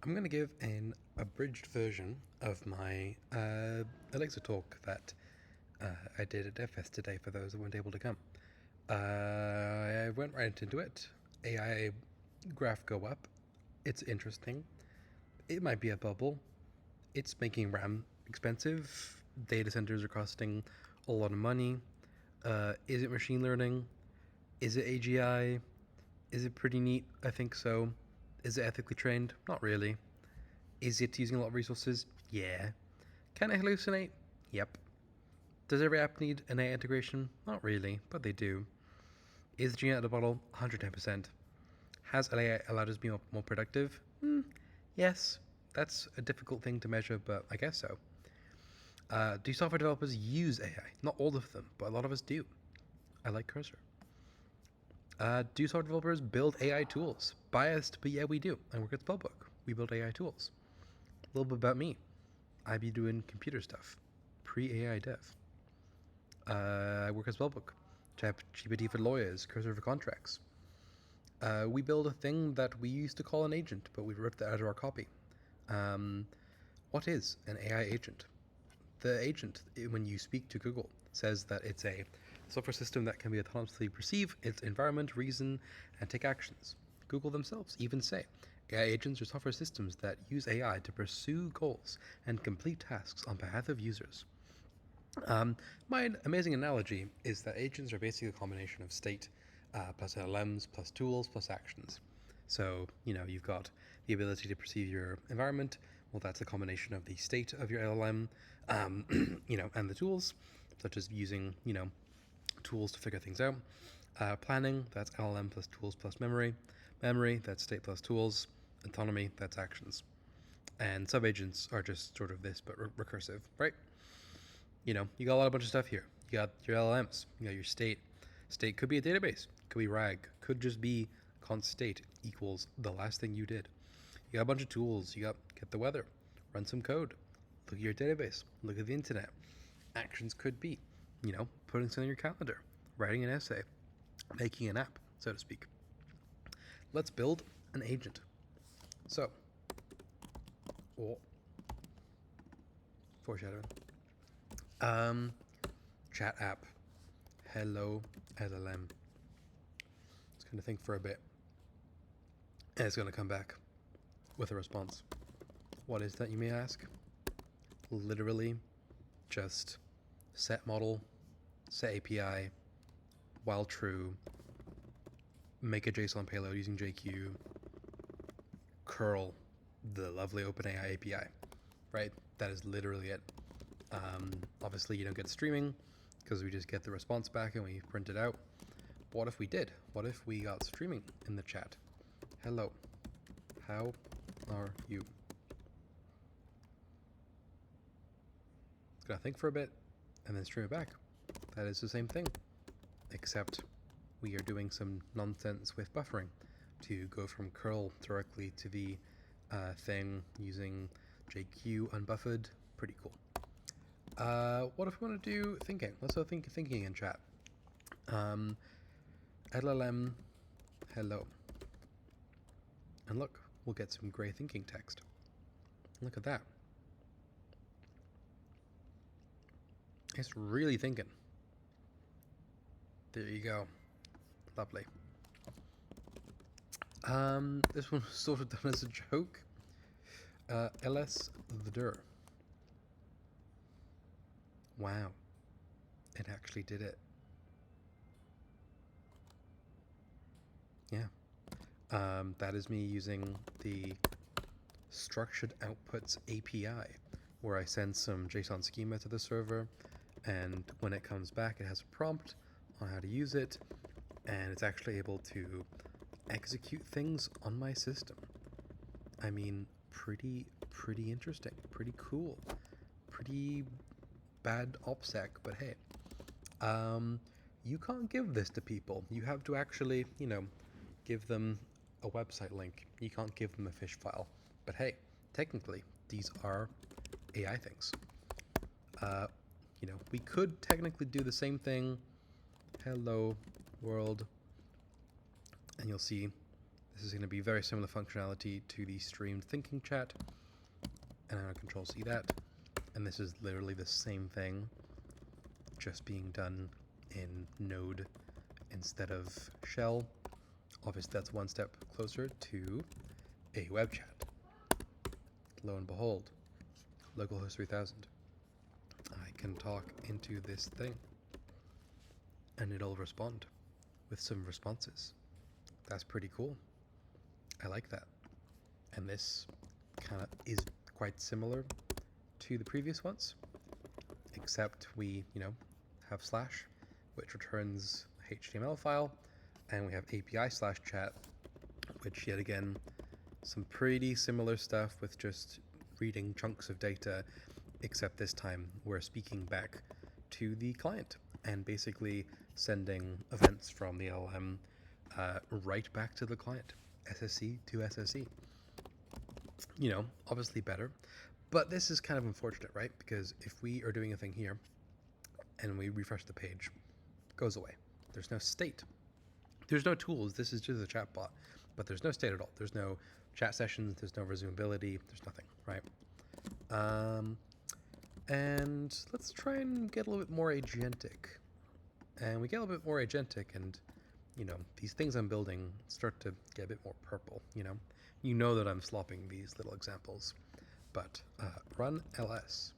I'm going to give an abridged version of my elixir talk that I did at DevFest today for those that weren't able to come. I went right into it. AI graph go up. It's interesting. It might be a bubble. It's making RAM expensive. Data centers are costing a lot of money. Is it machine learning? Is it AGI? Is it pretty neat? I think so. Is it ethically trained? Not really. Is it using a lot of resources? Yeah. Can it hallucinate? Yep. Does every app need an AI integration? Not really, but they do. Is the genie out of the bottle? 110%. Has AI allowed us to be more productive? Yes. That's a difficult thing to measure, but I guess so. Do software developers use AI? Not all of them, but a lot of us do. I like Cursor. Do software developers build AI tools? Biased, but yeah, we do. I work at Spellbook. We build AI tools. A little bit about me. I be doing computer stuff, pre-AI dev. I work at Spellbook. ChatGPT for lawyers, Cursor for contracts. We build a thing that we used to call an agent, but we ripped that out of our copy. What is an AI agent? The agent, when you speak to Google, says that it's a software system that can be autonomously perceive its environment, reason, and take actions. Google themselves even say AI agents are software systems that use AI to pursue goals and complete tasks on behalf of users. My amazing analogy is that agents are basically a combination of state plus LLMs plus tools plus actions. So, you've got the ability to perceive your environment. Well, that's a combination of the state of your LLM, and the tools, such as using, tools to figure things out. Planning, that's LLM plus tools plus memory. Memory, that's state plus tools. Autonomy, that's actions. And subagents are just sort of this, but recursive, right? You got a bunch of stuff here. You got your LLMs, you got your state. State could be a database, could be RAG, could just be const state equals the last thing you did. You got a bunch of tools. You got get the weather, run some code, look at your database, look at the internet. Actions could be, putting something in your calendar, writing an essay, making an app, so to speak. Let's build an agent. So, foreshadowing. Chat app. Hello LLM. It's going to think for a bit. And it's going to come back with a response. What is that, you may ask? Literally just set model, set API, while true, make a JSON payload using JQ, curl the lovely OpenAI API, right? That is literally it. Obviously, you don't get streaming because we just get the response back and we print it out. But what if we did? What if we got streaming in the chat? Hello, how are you? It's gonna think for a bit and then stream it back. That is the same thing, except we are doing some nonsense with buffering to go from curl directly to the thing using JQ unbuffered. Pretty cool. What if we want to do thinking? Let's go thinking in chat. LLM, hello. And look, we'll get some gray thinking text. Look at that. It's really thinking. There you go. Lovely. This one was sort of done as a joke. LS the dir. Wow. It actually did it. Yeah. That is me using the structured outputs API, where I send some JSON schema to the server, and when it comes back, it has a prompt on how to use it, and it's actually able to execute things on my system. I mean, pretty interesting, pretty cool, pretty bad OPSEC, but hey. You can't give this to people. You have to actually, give them a website link. You can't give them a fish file. But hey, technically, these are AI things. We could technically do the same thing. Hello, world. And you'll see This is going to be very similar functionality to the streamed thinking chat, and I'm going to control C that, and this is literally the same thing, just being done in Node instead of Shell. Obviously that's one step closer to a web chat. Lo and behold, localhost 3000. I can talk into this thing and it'll respond with some responses. That's pretty cool. I like that. And this kind of is quite similar to the previous ones, except we, have slash, which returns a HTML file, and we have API/chat, which yet again, some pretty similar stuff with just reading chunks of data, except this time we're speaking back to the client and basically sending events from the LLM right back to the client, SSE to SSE. Obviously better, but this is kind of unfortunate, right? Because if we are doing a thing here and we refresh the page, it goes away. There's no state. There's no tools. This is just a chatbot, but there's no state at all. There's no chat sessions. There's no resumability. There's nothing, right? And let's try and get a little bit more agentic. And we get a little bit more agentic, and these things I'm building start to get a bit more purple. You know that I'm slopping these little examples, but run ls,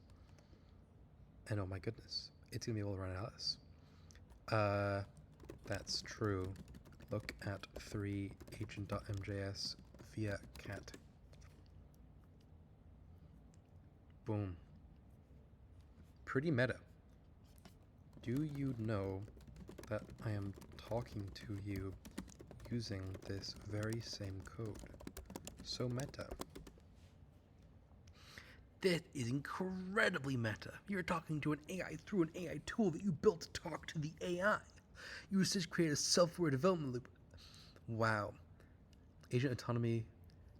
and oh my goodness, it's gonna be able to run ls. That's true. Look at 3 agent.mjs via cat. Boom. Pretty meta. Do you know that I am talking to you using this very same code? So meta. That is incredibly meta. You're talking to an AI through an AI tool that you built to talk to the AI. You just create a self-aware development loop. Wow. Agent autonomy,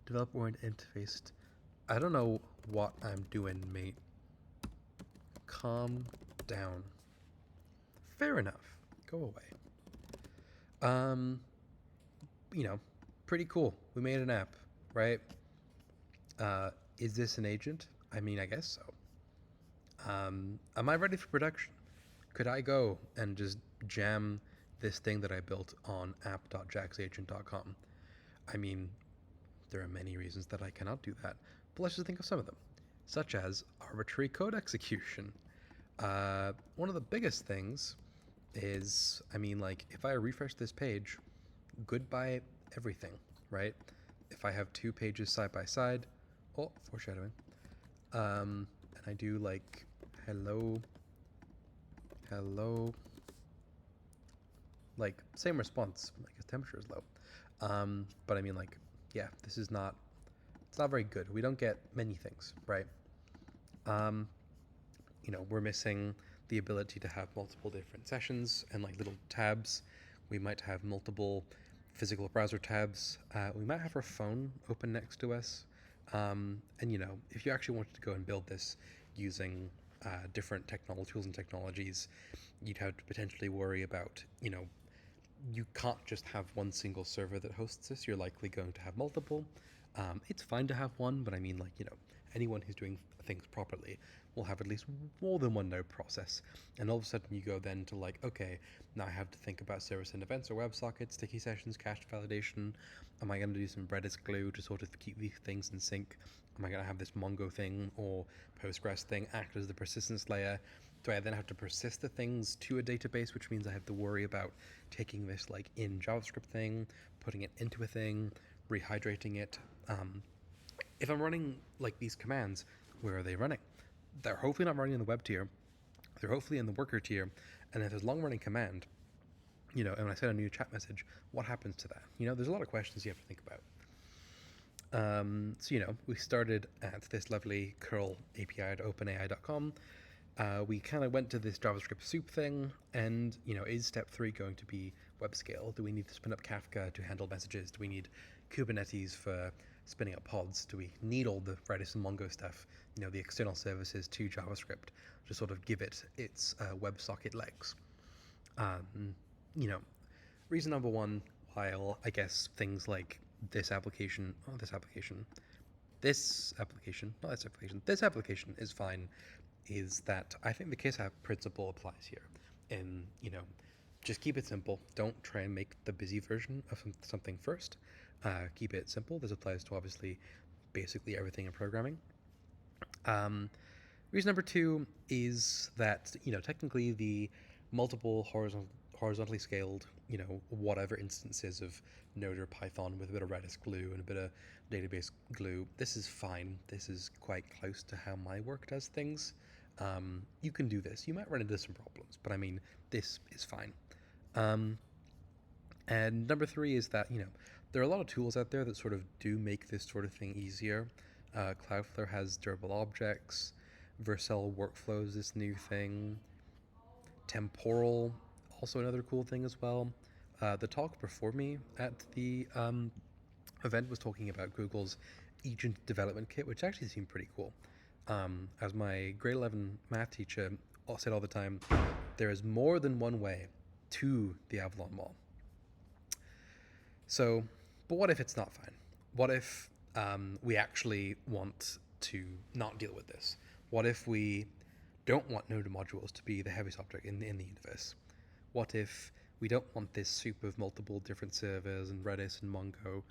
developer-oriented interface. I don't know what I'm doing, mate. Calm down. Fair enough. Go away. Pretty cool. We made an app, right? Is this an agent? I mean, I guess so. Am I ready for production? Could I go and just jam this thing that I built on app.jaxagent.com? I mean, there are many reasons that I cannot do that, but let's just think of some of them, such as arbitrary code execution. One of the biggest things is, if I refresh this page, goodbye everything, right? If I have 2 pages side by side, foreshadowing, and I do hello, same response, the temperature is low, but this is not, it's not very good. We don't get many things, right? We're missing the ability to have multiple different sessions and little tabs. We might have multiple physical browser tabs. We might have our phone open next to us. If you actually wanted to go and build this using different tools and technologies, you'd have to potentially worry about, you can't just have one single server that hosts this. You're likely going to have multiple. It's fine to have one, but anyone who's doing things properly will have at least more than one node process. And all of a sudden you go then to okay, now I have to think about service and events or WebSockets, sticky sessions, cached validation. Am I going to do some Redis glue to sort of keep these things in sync? Am I going to have this Mongo thing or Postgres thing act as the persistence layer? Do I then have to persist the things to a database, which means I have to worry about taking this in JavaScript thing, putting it into a thing, rehydrating it? If I'm running these commands, where are they running? They're hopefully not running in the web tier. They're hopefully in the worker tier. And if there's a long-running command, and when I send a new chat message, what happens to that? There's a lot of questions you have to think about. We started at this lovely curl API at openai.com. We kind of went to this JavaScript soup thing, and is step 3 going to be web scale? Do we need to spin up Kafka to handle messages? Do we need Kubernetes for spinning up pods? Do we need all the Redis and Mongo stuff, the external services to JavaScript to sort of give it its WebSocket legs? Reason number one, while I guess things like this application, oh, this application, this application, not this application, this application is fine, is that I think the case app principle applies here. And, just keep it simple. Don't try and make the busy version of something first. Keep it simple. This applies to obviously basically everything in programming. Reason number two is that, technically the multiple horizontally scaled, whatever instances of Node or Python with a bit of Redis glue and a bit of database glue, this is fine. This is quite close to how my work does things. You can do this. You might run into some problems, but I mean, this is fine. And number three is that, there are a lot of tools out there that sort of do make this sort of thing easier. Cloudflare has durable objects. Vercel workflows, this new thing. Temporal, also another cool thing as well. The talk before me at the event was talking about Google's agent development kit, which actually seemed pretty cool. As my grade 11 math teacher said all the time, there is more than one way to the Avalon Mall. So, but what if it's not fine? What if we actually want to not deal with this? What if we don't want node modules to be the heaviest object in the universe? What if we don't want this soup of multiple different servers and Redis and Mongo?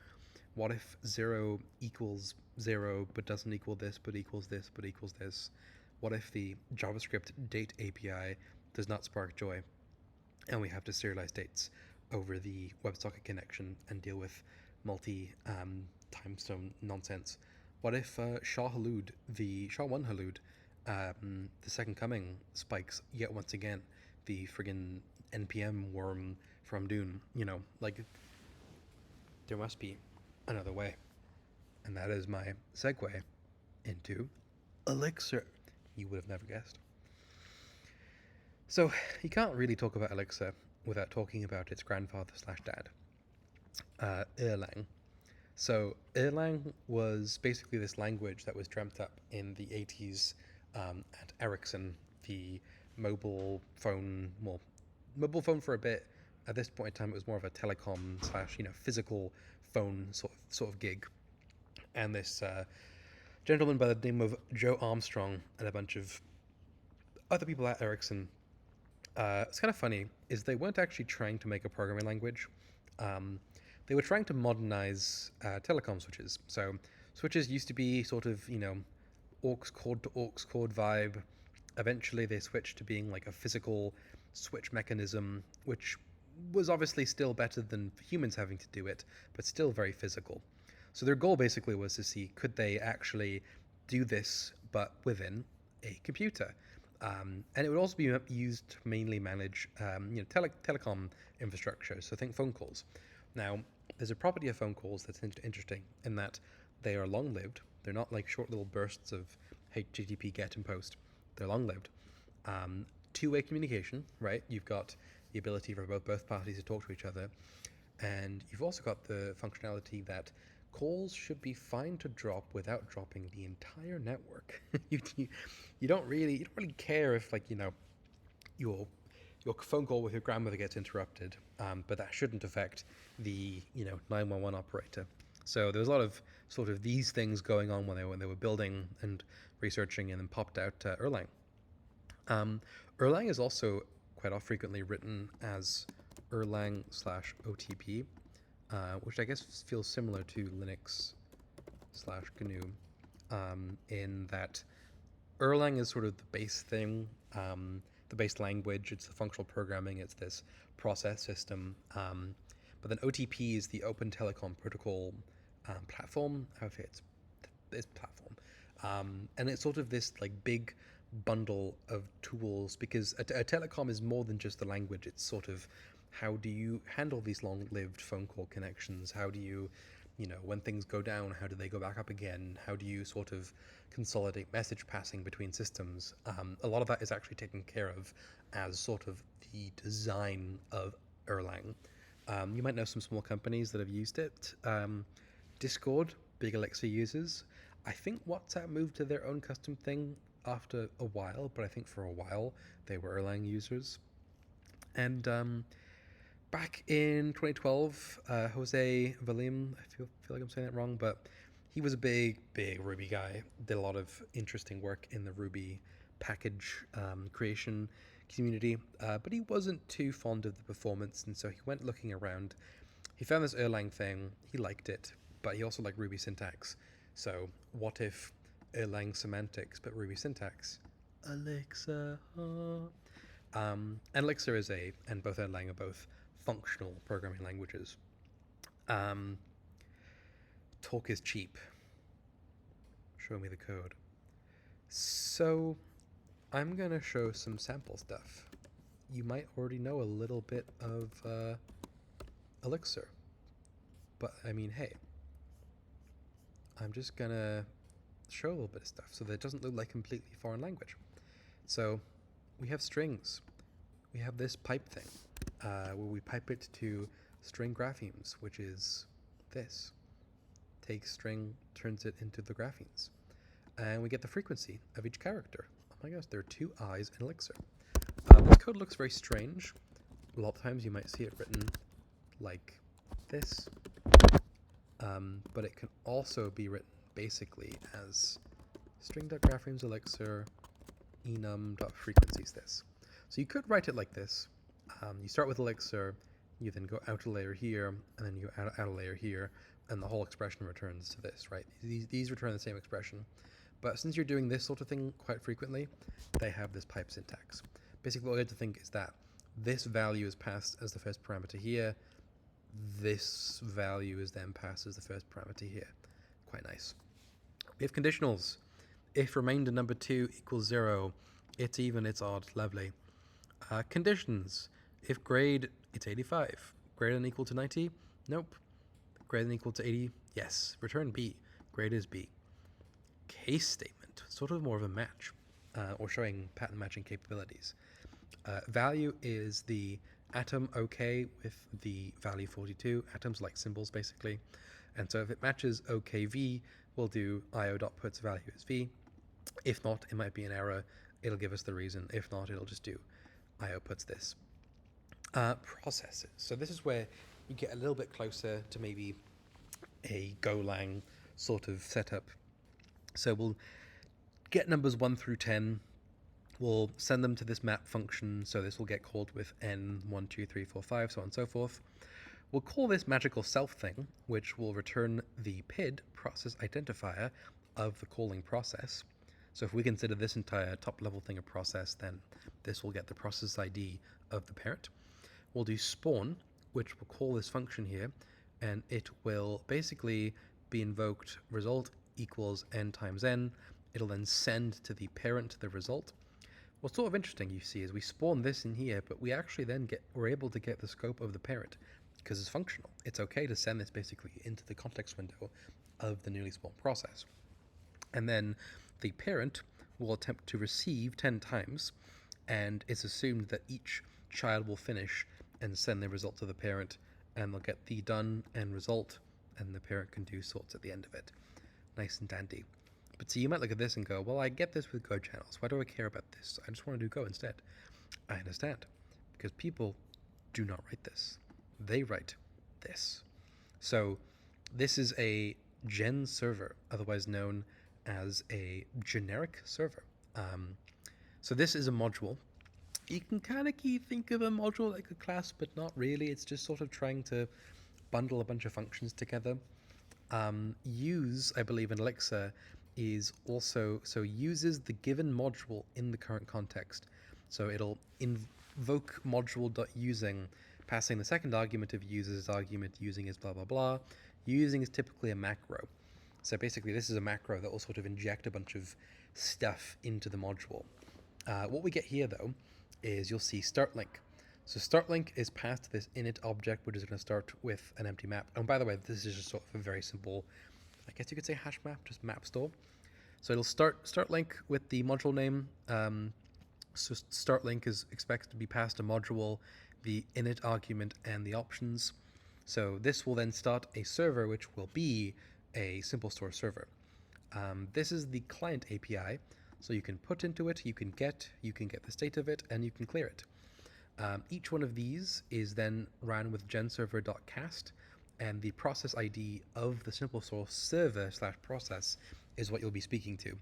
What if 0 equals 0 but doesn't equal this but equals this but equals this? What if the JavaScript date API does not spark joy and we have to serialize dates over the WebSocket connection and deal with multi-timestone nonsense? What if Shah 1 Halud, the Second Coming, spikes yet once again the friggin' NPM worm from Dune? There must be another way. And that is my segue into Elixir. You would have never guessed. So, you can't really talk about Elixir without talking about its grandfather/dad, Erlang. So Erlang was basically this language that was dreamt up in the 80s at Ericsson, the mobile phone for a bit. At this point in time, it was more of a telecom / physical phone sort of gig. And this gentleman by the name of Joe Armstrong and a bunch of other people at Ericsson, it's kind of funny, is they weren't actually trying to make a programming language. They were trying to modernize telecom switches. So switches used to be sort of, aux cord to aux cord vibe. Eventually they switched to being like a physical switch mechanism, which was obviously still better than humans having to do it, but still very physical. So their goal basically was to see, could they actually do this, but within a computer? And it would also be used to mainly manage telecom infrastructure, so think phone calls. Now, there's a property of phone calls that's interesting in that they are long-lived. They're not like short little bursts of HTTP GET and POST. They're long-lived. Two-way communication, right? You've got the ability for both parties to talk to each other. And you've also got the functionality that calls should be fine to drop without dropping the entire network. You don't really care if your phone call with your grandmother gets interrupted, but that shouldn't affect the 911 operator. So there was a lot of sort of these things going on when they were building and researching, and then popped out Erlang. Erlang is also quite frequently written as Erlang/OTP, which I guess feels similar to Linux/GNU, in that Erlang is sort of the base thing, the base language. It's the functional programming. It's this process system. But then OTP is the Open Telecom Protocol platform. How to say it's platform, and it's sort of this like big bundle of tools, because a telecom is more than just the language. It's sort of, how do you handle these long-lived phone call connections? How do you, when things go down, how do they go back up again? How do you sort of consolidate message passing between systems? A lot of that is actually taken care of as sort of the design of Erlang. You might know some small companies that have used it. Discord, big Elixir users. I think WhatsApp moved to their own custom thing after a while, but I think for a while they were Erlang users. And Back in 2012, Jose Valim, I feel like I'm saying that wrong, but he was a big Ruby guy. Did a lot of interesting work in the Ruby package creation community, but he wasn't too fond of the performance, and so he went looking around. He found this Erlang thing, he liked it, but he also liked Ruby syntax. So what if Erlang semantics but Ruby syntax? Elixir. And Elixir is and both Erlang are both functional programming languages. Talk is cheap. Show me the code. So I'm going to show some sample stuff. You might already know a little bit of Elixir. But, I mean, hey. I'm just going to show a little bit of stuff so that it doesn't look like completely foreign language. So we have strings. We have this pipe thing, where we pipe it to string graphemes, which is this. Takes string, turns it into the graphemes. And we get the frequency of each character. Oh my gosh, there are 2 I's in Elixir. This code looks very strange. A lot of times you might see it written like this. But it can also be written basically as string.graphemes elixir enum.frequencies this. So you could write it like this. You start with elixir, you then go out a layer here, and then you out a layer here, and the whole expression returns to this, right? These return the same expression. But since you're doing this sort of thing quite frequently, they have this pipe syntax. Basically, what you have to think is that this value is passed as the first parameter here. This value is then passed as the first parameter here. Quite nice. We have conditionals. If remainder number 2 equals 0, it's even, it's odd, lovely. Conditions. If grade, it's 85. Greater than equal to 90? Nope. Greater than equal to 80? Yes. Return B. Grade is B. Case statement. Sort of more of a match, or showing pattern matching capabilities. Value is the atom OK with the value 42. Atoms like symbols, basically. And so if it matches OKV, we'll do io.puts value as V. If not, it might be an error. It'll give us the reason. If not, it'll just do io puts this. Processes. So this is where you get a little bit closer to maybe a Golang sort of setup. So we'll get numbers 1 through 10. We'll send them to this map function. So this will get called with n, 1, 2, 3, 4, 5, so on and so forth. We'll call this magical self thing, which will return the PID, process identifier, of the calling process. So if we consider this entire top level thing a process, then this will get the process ID of the parent. We'll do spawn, which will call this function here, and it will basically be invoked result equals n times n. It'll then send to the parent the result. What's sort of interesting, you see, is we spawn this in here, but we actually then we're able to get the scope of the parent because it's functional. It's okay to send this basically into the context window of the newly spawned process. And then the parent will attempt to receive 10 times, and it's assumed that each child will finish and send the result to the parent, and they'll get the done and result, and the parent can do sorts at the end of it. Nice and dandy. But see, you might look at this and go, well, I get this with Go channels. Why do I care about this? I just want to do Go instead. I understand. Because people do not write this. They write this. So this is a gen server, otherwise known as a generic server. So this is a module. You can kind of think of a module like a class, but not really. It's just sort of trying to bundle a bunch of functions together. Use, I believe, in Elixir is also, so uses the given module in the current context. So it'll invoke module.using, passing the second argument of uses argument, using is blah, blah, blah. Using is typically a macro. So basically this is a macro that will sort of inject a bunch of stuff into the module. What we get here though is you'll see start link. So start link is passed to this init object, which is going to start with an empty map. And by the way, this is just sort of a very simple, I guess you could say hash map, just map store. So it'll start link with the module name. So start link is expected to be passed a module, the init argument, and the options. So this will then start a server, which will be a simple store server. This is the client API. So you can put into it, you can get the state of it, and you can clear it. Each one of these is then ran with genserver.cast, and the process ID of the simple source server / process is what you'll be speaking to.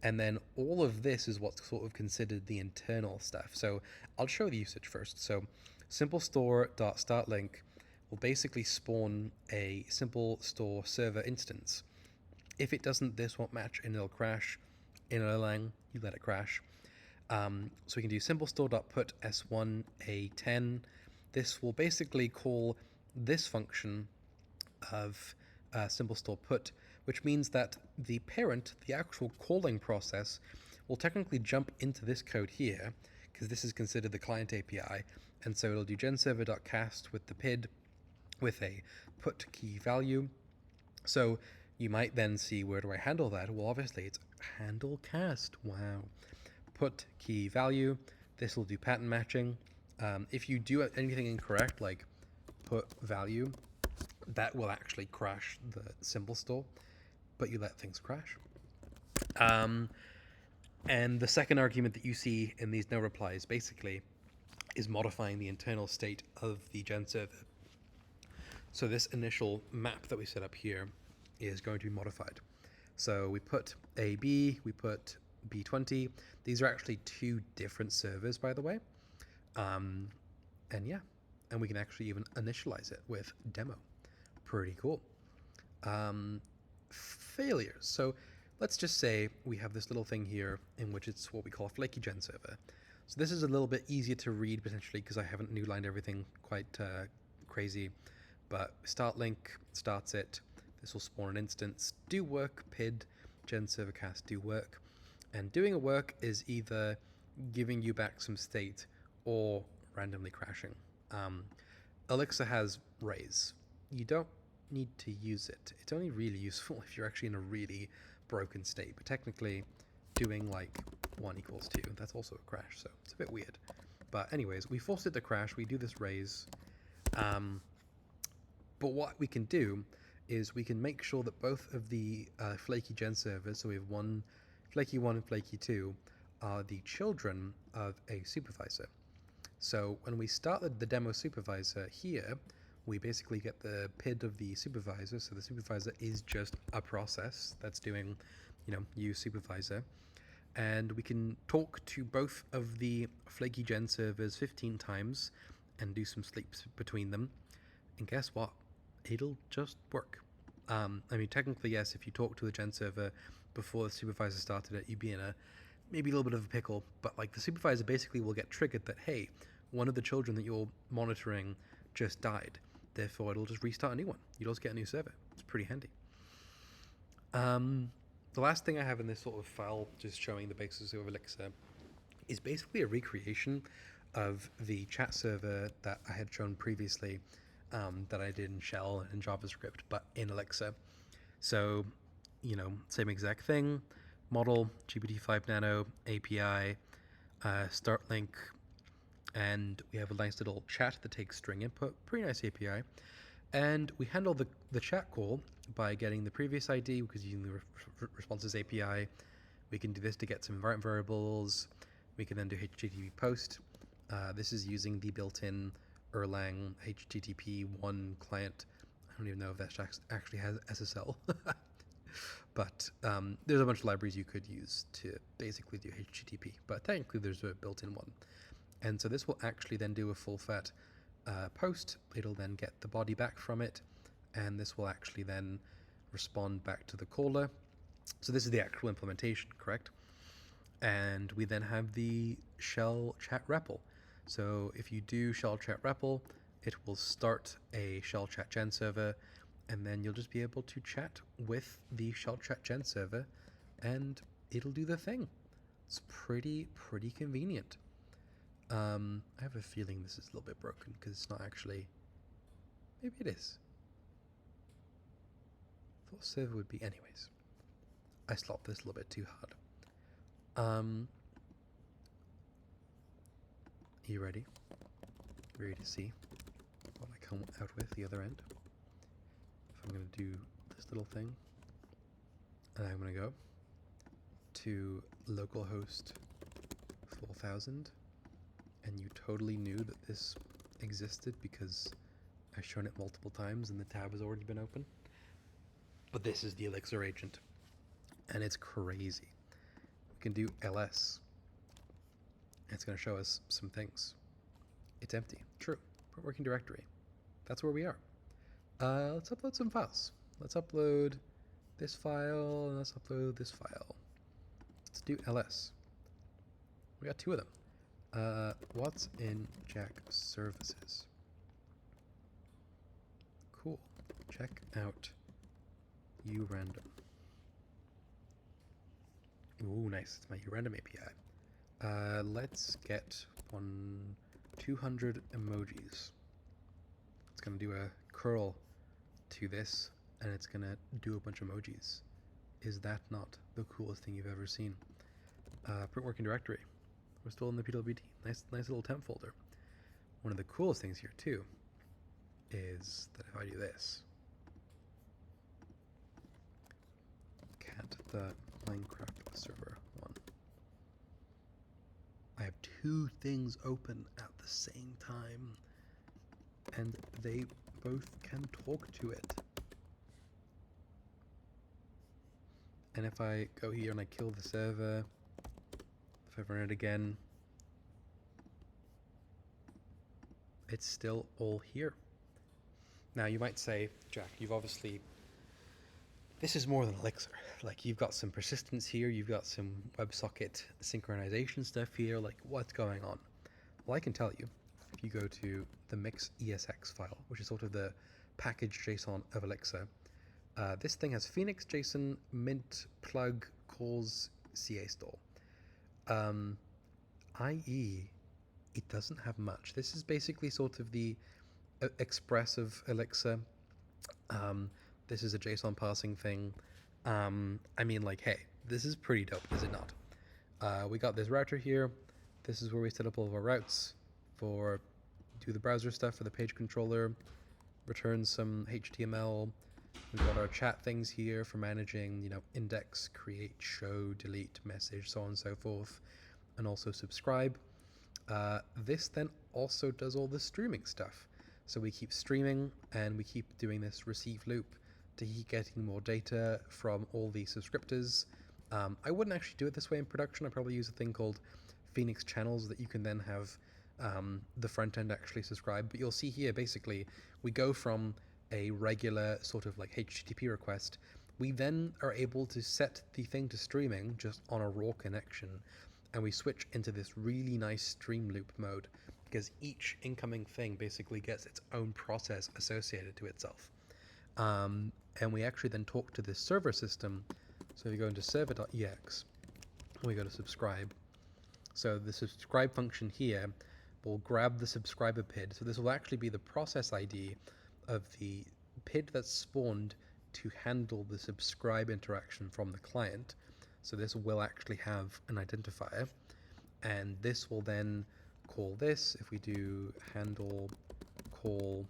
And then all of this is what's sort of considered the internal stuff. So I'll show the usage first. So simple store.startLink will basically spawn a simple store server instance. If it doesn't, this won't match and it'll crash. In Erlang, you let it crash. So we can do simple store.put s1 a10. This will basically call this function of simple store put, which means that the parent, the actual calling process, will technically jump into this code here, because this is considered the client API, and so it'll do genserver.cast with the PID with a put key value. So you might then see, where do I handle that? Well, obviously it's handle cast. Wow. Put key value. This will do pattern matching. If you do anything incorrect, like put value, that will actually crash the symbol store, but you let things crash. And the second argument that you see in these no replies basically is modifying the internal state of the gen server. So this initial map that we set up here is going to be modified. So we put AB, we put B20. These are actually two different servers, by the way. And yeah, and we can actually even initialize it with demo. Pretty cool. Failures. So let's just say we have this little thing here in which it's what we call a flaky gen server. So this is a little bit easier to read potentially because I haven't new lined everything quite crazy. But start link starts it. This will spawn an instance. Do work PID gen server cast do work. And doing a work is either giving you back some state or randomly crashing. Elixir has raise. You don't need to use it. It's only really useful if you're actually in a really broken state. But technically, doing like 1 equals 2, that's also a crash, so it's a bit weird. But anyways, we forced it to crash. We do this raise. But what we can do is we can make sure that both of the flaky gen servers, so we have flaky 1 and flaky 2, are the children of a supervisor. So when we start the demo supervisor here, we basically get the PID of the supervisor. So the supervisor is just a process that's doing, use supervisor. And we can talk to both of the flaky gen servers 15 times and do some sleeps between them. And guess what? It'll just work. I mean, technically, yes, if you talk to the gen server before the supervisor started it, you'd be in maybe a little bit of a pickle, but like the supervisor basically will get triggered that, hey, one of the children that you're monitoring just died. Therefore, it'll just restart a new one. You'll just get a new server. It's pretty handy. The last thing I have in this sort of file, just showing the basics of Elixir, is basically a recreation of the chat server that I had shown previously, that I did in Shell and in JavaScript, but in Elixir. So, same exact thing. Model, GPT-5 Nano, API, start link, and we have a nice little chat that takes string input. Pretty nice API. And we handle the chat call by getting the previous ID, because using the responses API. We can do this to get some environment variables. We can then do HTTP post. This is using the built-in Erlang HTTP 1 client. I don't even know if that actually has SSL. But there's a bunch of libraries you could use to basically do HTTP. But technically there's a built-in one. And so this will actually then do a full-fat post. It'll then get the body back from it. And this will actually then respond back to the caller. So this is the actual implementation, correct? And we then have the shell chat REPL. So if you do shell chat REPL, it will start a shell chat gen server, and then you'll just be able to chat with the shell chat gen server, and it'll do the thing. It's pretty convenient. I have a feeling this is a little bit broken because it's not actually. Maybe it is. I thought server would be. Anyways, I slopped this a little bit too hard. You ready? Ready to see what I come out with the other end? If I'm going to do this little thing, and I'm going to go to localhost 4000, and you totally knew that this existed because I've shown it multiple times and the tab has already been open. But this is the elixir agent, and it's crazy. We can do ls. It's going to show us some things. It's empty. True. Print working directory. That's where we are. Let's upload some files. Let's upload this file, and let's upload this file. Let's do ls. We got 2 of them. What's in Jack services? Cool. Check out urandom. Ooh, nice. It's my urandom API. Let's get 200 emojis. It's going to do a curl to this, and it's going to do a bunch of emojis. Is that not the coolest thing you've ever seen? Print working directory. We're still in the PWD. Nice little temp folder. One of the coolest things here, too, is that if I do this, cat the Minecraft server 1, I have 2 things open at the same time, and they both can talk to it. And if I go here and I kill the server, if I run it again, it's still all here. Now you might say, Jack, you've obviously, this is more than Elixir. Like, you've got some persistence here, you've got some WebSocket synchronization stuff here, like, what's going on? Well, I can tell you, if you go to the mix ESX file, which is sort of the package JSON of Elixir, this thing has Phoenix, JSON, mint, plug, calls, CA store. i.e., it doesn't have much. This is basically sort of the express of Elixir. This is a JSON parsing thing. I mean, like, hey, this is pretty dope, is it not? We got this router here. This is where we set up all of our routes for do the browser stuff for the page controller, return some HTML. We've got our chat things here for managing, you know, index, create, show, delete, message, so on and so forth, and also subscribe. This then also does all the streaming stuff. So we keep streaming and we keep doing this receive loop to keep getting more data from all the subscriptors. I wouldn't actually do it this way in production. I'd probably use a thing called Phoenix channels that you can then have the front end actually subscribe. But you'll see here, basically, we go from a regular sort of like HTTP request. We then are able to set the thing to streaming just on a raw connection, and we switch into this really nice stream loop mode because each incoming thing basically gets its own process associated to itself. And we actually then talk to this server system. So if you go into server.ex, we go to subscribe. So the subscribe function here will grab the subscriber PID. So this will actually be the process ID of the PID that's spawned to handle the subscribe interaction from the client. So this will actually have an identifier, and this will then call this. If we do handle call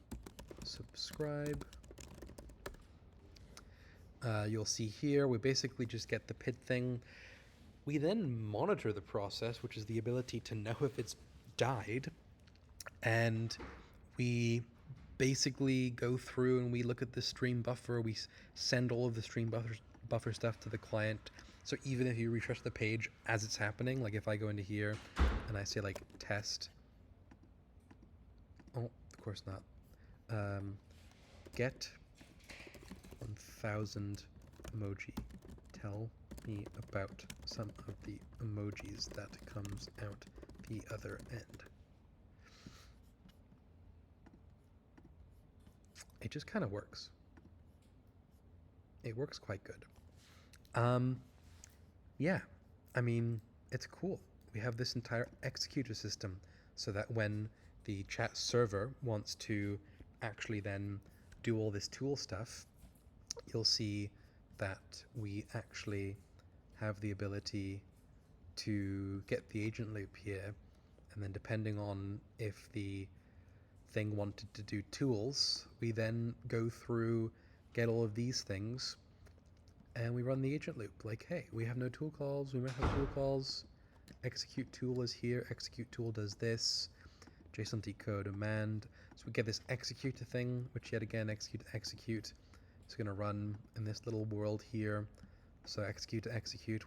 subscribe, you'll see here we basically just get the PID thing. We then monitor the process, which is the ability to know if it's died, and we basically go through and we look at the stream buffer. We send all of the stream buffer stuff to the client. So even if you refresh the page as it's happening, like if I go into here and I say like test, oh, of course not, get 1000 emoji, tell me about some of the emojis that comes out the other end. It just kind of works. It works quite good. Yeah, I mean, it's cool. We have this entire executor system so that when the chat server wants to actually then do all this tool stuff, you'll see that we actually have the ability to get the agent loop here, and then depending on if the thing wanted to do tools, we then go through, get all of these things, and we run the agent loop. Like, hey, we have no tool calls, we might have tool calls, execute tool is here. Execute tool does this. JSON decode command. So we get this execute thing, which yet again, execute. It's going to run in this little world here. So execute,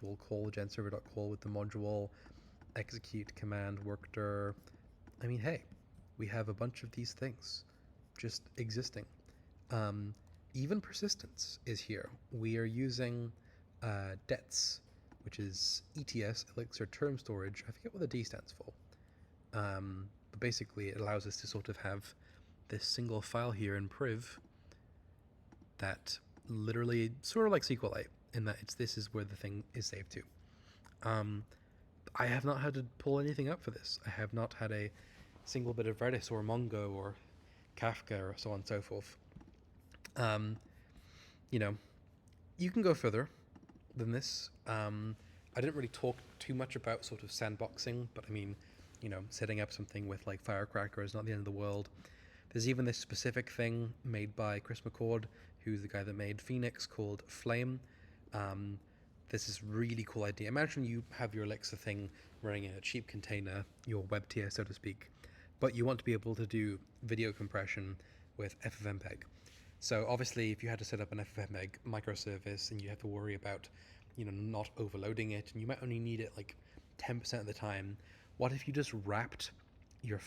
we'll call genserver.call with the module, execute command workdir. I mean, hey, we have a bunch of these things just existing. Even persistence is here. We are using debts, which is ETS, Elixir Term Storage. I forget what the D stands for. But basically it allows us to sort of have this single file here in priv that literally sort of like SQLite in that this is where the thing is saved to. I have not had to pull anything up for this. I have not had a single bit of Redis or Mongo or Kafka or so on and so forth. You know, you can go further than this. I didn't really talk too much about sort of sandboxing, but I mean, you know, setting up something with like Firecracker is not the end of the world. There's even this specific thing made by Chris McCord, who's the guy that made Phoenix, called Flame. This is really cool idea. Imagine you have your Elixir thing running in a cheap container, your web tier, so to speak, but you want to be able to do video compression with FFmpeg. So obviously, if you had to set up an FFmpeg microservice and you have to worry about, you know, not overloading it, and you might only need it like 10% of the time, what if you just wrapped your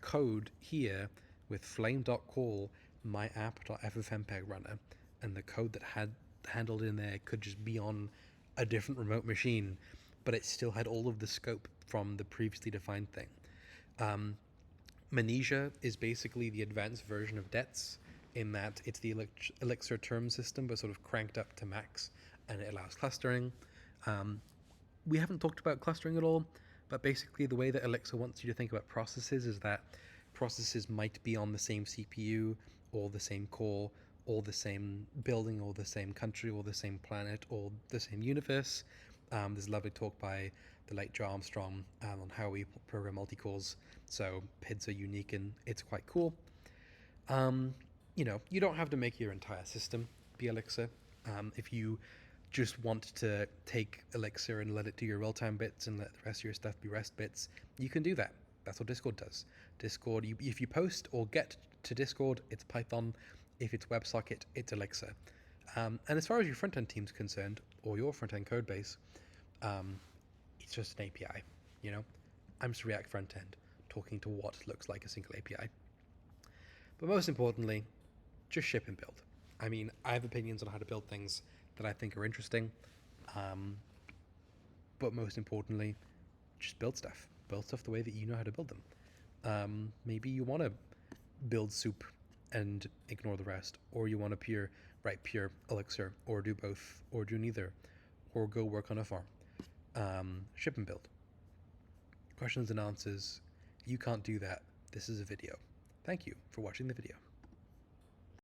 code here with flame.call myapp.ffmpeg runner, and the code that had handled in there could just be on a different remote machine, but it still had all of the scope from the previously defined thing. Manesia is basically the advanced version of debts in that it's the Elixir term system, but sort of cranked up to max, and it allows clustering. We haven't talked about clustering at all, but basically the way that Elixir wants you to think about processes is that processes might be on the same CPU, or the same core, or the same building, or the same country, or the same planet, or the same universe. There's a lovely talk by the late Joe Armstrong on how we program multi-cores. So PIDs are unique and it's quite cool. You know, you don't have to make your entire system be Elixir. If you just want to take Elixir and let it do your real-time bits and let the rest of your stuff be REST bits, you can do that. That's what Discord does. Discord, if you post or get to Discord, it's Python. If it's WebSocket, it's Elixir. And as far as your front-end team's concerned, or your front-end code base, it's just an API, you know? I'm just React front-end, talking to what looks like a single API. But most importantly, just ship and build. I mean, I have opinions on how to build things that I think are interesting, but most importantly, just build stuff. Build stuff the way that you know how to build them. Maybe you want to build soup and ignore the rest, or you want to write pure Elixir, or do both, or do neither, or go work on a farm. Ship and build. Questions and answers. You can't do that. This is a video. Thank you for watching the video.